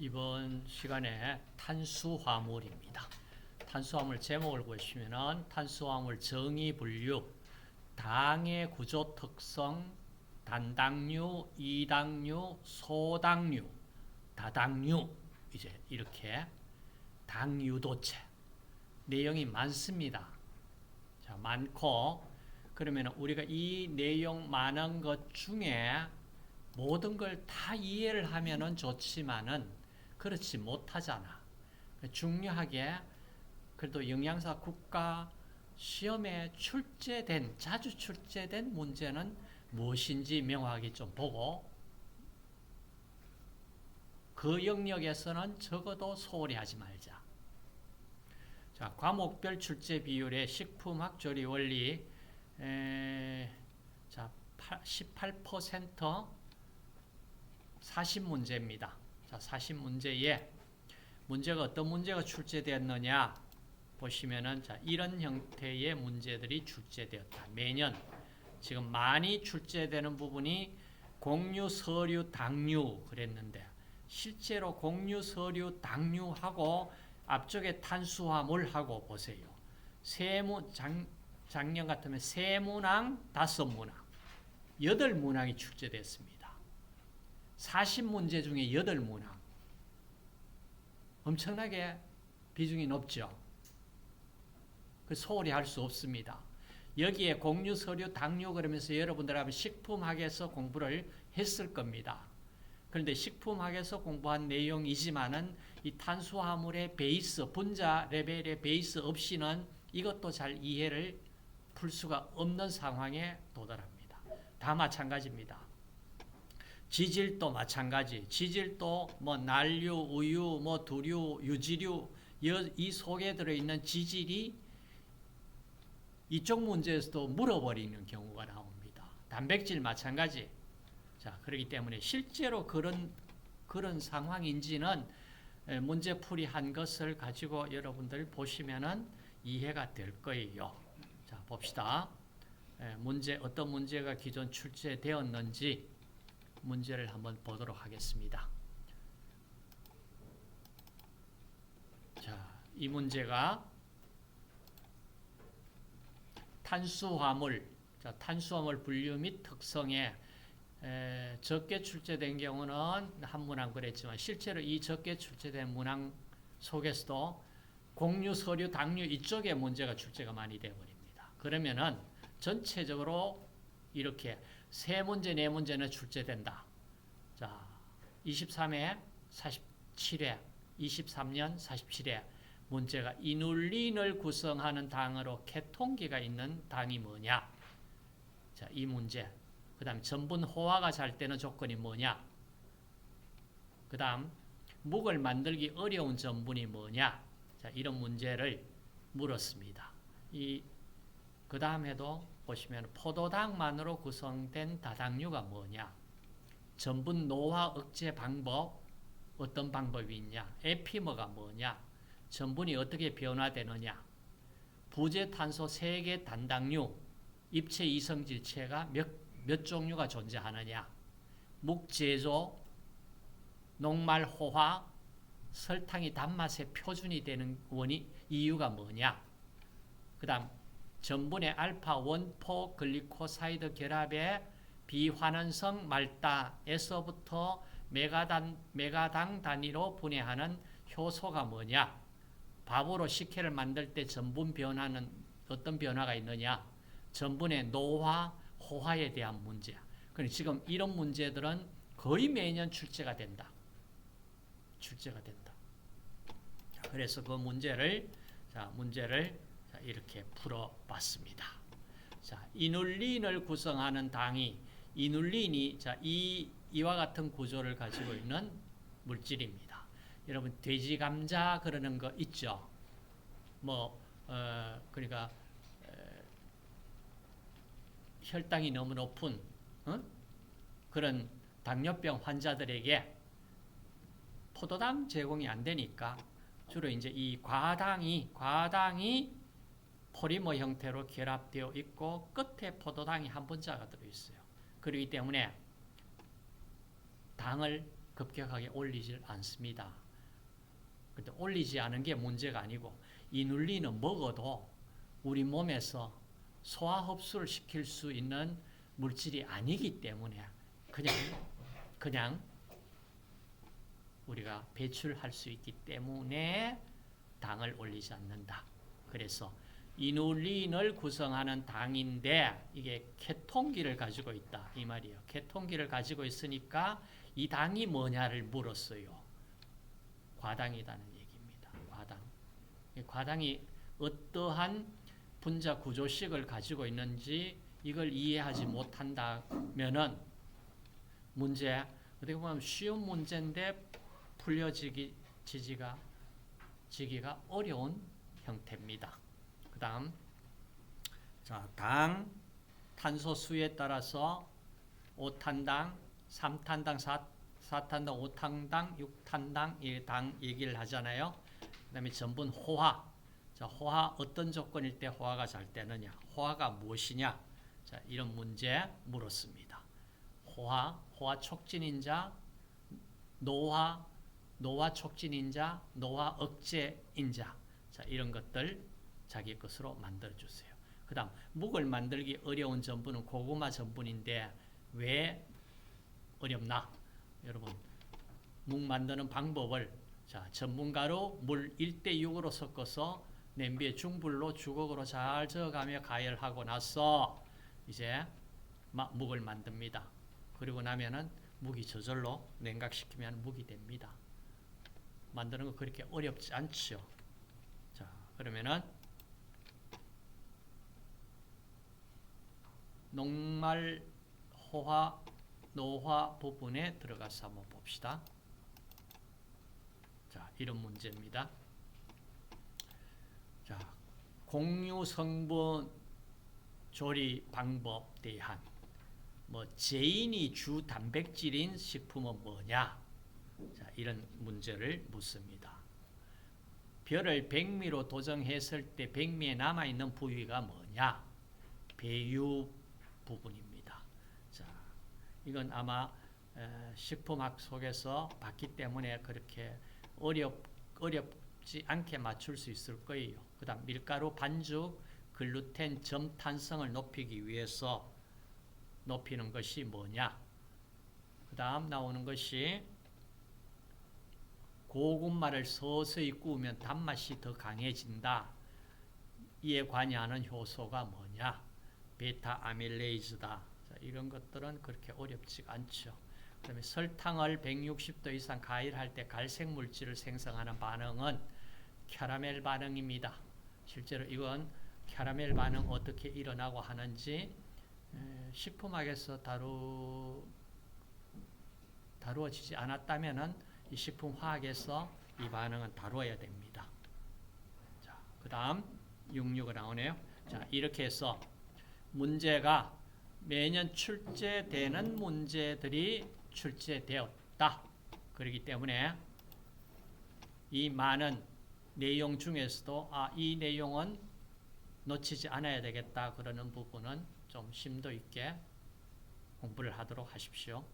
이번 시간에 탄수화물입니다. 탄수화물 제목을 보시면은 탄수화물 정의 분류, 당의 구조 특성, 단당류, 이당류, 소당류, 다당류 이제 이렇게 당유도체 내용이 많습니다. 자, 많고 그러면 우리가 이 내용 많은 것 중에 모든 걸 다 이해를 하면은 좋지만은 그렇지 못하잖아. 중요하게 그래도 영양사 국가 시험에 자주 출제된 문제는 무엇인지 명확하게 좀 보고 그 영역에서는 적어도 소홀히 하지 말자. 자, 과목별 출제 비율의 식품학 조리 원리 18% 40문제입니다. 자, 40문제에 문제가 어떤 문제가 출제되었느냐 보시면은 자, 이런 형태의 문제들이 출제되었다. 매년 지금 많이 출제되는 부분이 공유, 서류, 당류 그랬는데 실제로 공유, 서류, 당류하고 앞쪽에 탄수화물하고 보세요. 작년 같으면 3문항, 5문항 8문항이 출제됐습니다. 40문제 중에 8문항 엄청나게 비중이 높죠. 그 소홀히 할 수 없습니다. 여기에 공유, 서류, 당류 그러면서 여러분들하고 식품학에서 공부를 했을 겁니다. 그런데 식품학에서 공부한 내용이지만은 이 탄수화물의 베이스, 분자 레벨의 베이스 없이는 이것도 잘 이해를 풀 수가 없는 상황에 도달합니다. 다 마찬가지입니다. 지질도 마찬가지. 지질도 뭐 난류, 우유, 뭐 두류, 유지류 이 속에 들어있는 지질이 이쪽 문제에서도 물어버리는 경우가 나옵니다. 단백질 마찬가지. 자, 그렇기 때문에 실제로 그런 상황인지는 문제풀이 한 것을 가지고 여러분들 보시면은 이해가 될 거예요. 자, 봅시다. 어떤 문제가 기존 출제되었는지 문제를 한번 보도록 하겠습니다. 자, 이 문제가 탄수화물 분류 및 특성에 적게 출제된 경우는 한 문항 그랬지만 실제로 이 적게 출제된 문항 속에서도 공유, 서류, 당류 이쪽에 문제가 출제가 많이 되어버립니다. 그러면은 전체적으로 이렇게 3문제, 4문제는 출제된다. 자, 23회, 47회, 23년 47회 문제가 이눌린을 구성하는 당으로 케톤기가 있는 당이 뭐냐? 자, 이 문제. 그 다음 전분 호화가 잘 되는 조건이 뭐냐? 그 다음 묵을 만들기 어려운 전분이 뭐냐? 자, 이런 문제를 물었습니다. 그 다음에도 보시면 포도당만으로 구성된 다당류가 뭐냐? 전분 노화 억제 방법 어떤 방법이 있냐? 에피머가 뭐냐? 전분이 어떻게 변화되느냐? 부재탄소 세계 단당류 입체 이성질체가 몇 종류가 존재하느냐? 묵제조, 녹말 호화, 설탕이 단맛의 표준이 되는 이유가 뭐냐? 그 다음 전분의 알파 원포 글리코사이드 결합의 비환원성 말다에서부터 메가당 단위로 분해하는 효소가 뭐냐? 밥으로 식혜를 만들 때 전분 변화는 어떤 변화가 있느냐? 전분의 노화, 호화에 대한 문제. 그러니까 지금 이런 문제들은 거의 매년 출제가 된다. 그래서 그 문제를 이렇게 풀어봤습니다. 자, 이눌린을 구성하는 당이 이눌린이 이와 같은 구조를 가지고 있는 물질입니다. 여러분 돼지 감자 그러는 거 있죠. 그러니까 혈당이 너무 높은 그런 당뇨병 환자들에게 포도당 제공이 안 되니까 주로 이제 이 과당이 포리머 형태로 결합되어 있고 끝에 포도당이 한 분자가 들어있어요. 그렇기 때문에 당을 급격하게 올리질 않습니다. 근데 올리지 않은 게 문제가 아니고 이눌린은 먹어도 우리 몸에서 소화 흡수를 시킬 수 있는 물질이 아니기 때문에 그냥 우리가 배출할 수 있기 때문에 당을 올리지 않는다. 그래서 이눌린을 구성하는 당인데 이게 케톤기를 가지고 있다 이 말이에요. 케톤기를 가지고 있으니까 이 당이 뭐냐를 물었어요. 과당이라는 얘기입니다. 과당이 어떠한 분자 구조식을 가지고 있는지 이걸 이해하지 못한다면은 문제 어떻게 보면 쉬운 문제인데 풀려지기가 어려운 형태입니다. 그 다음 자, 당 탄소수에 따라서 5탄당, 3탄당, 4탄당, 5탄당, 6탄당 이 당 얘기를 하잖아요. 그 다음에 전분 호화. 자, 호화 어떤 조건일 때 호화가 잘 되느냐? 호화가 무엇이냐? 자, 이런 문제 물었습니다. 호화 촉진인자, 노화 촉진인자, 노화 억제인자. 자, 이런 것들 자기 것으로 만들어 주세요. 그 다음 묵을 만들기 어려운 전분은 고구마 전분인데 왜 어렵나? 여러분 묵 만드는 방법을 자, 전분가루 물 1:6으로 섞어서 냄비에 중불로 주걱으로 잘 저어가며 가열하고 나서 이제 묵을 만듭니다. 그리고 나면은 묵이 저절로 냉각시키면 묵이 됩니다. 만드는 거 그렇게 어렵지 않죠. 자, 그러면은 녹말 호화 노화 부분에 들어가서 한번 봅시다. 자, 이런 문제입니다. 자, 공유 성분 조리 방법 대한 제인이 주 단백질인 식품은 뭐냐? 자, 이런 문제를 묻습니다. 별을 백미로 도정했을 때 백미에 남아있는 부위가 뭐냐? 배유 부분입니다. 자, 이건 아마 식품학 속에서 봤기 때문에 그렇게 어렵지 않게 맞출 수 있을 거예요. 그 다음 밀가루 반죽 글루텐 점탄성을 높이기 위해서 높이는 것이 뭐냐? 그 다음 나오는 것이 고구마를 서서히 구우면 단맛이 더 강해진다. 이에 관여하는 효소가 뭐냐? 베타 아밀레이즈다. 자, 이런 것들은 그렇게 어렵지 않죠. 그 다음에 설탕을 160도 이상 가열할 때 갈색 물질을 생성하는 반응은 캐러멜 반응입니다. 실제로 이건 캐러멜 반응 어떻게 일어나고 하는지 식품학에서 다루어지지 않았다면은 이 식품화학에서 이 반응은 다루어야 됩니다. 자, 그 다음 66가 나오네요. 자, 이렇게 해서 문제가 매년 출제되는 문제들이 출제되었다. 그렇기 때문에 이 많은 내용 중에서도 이 내용은 놓치지 않아야 되겠다 그러는 부분은 좀 심도 있게 공부를 하도록 하십시오.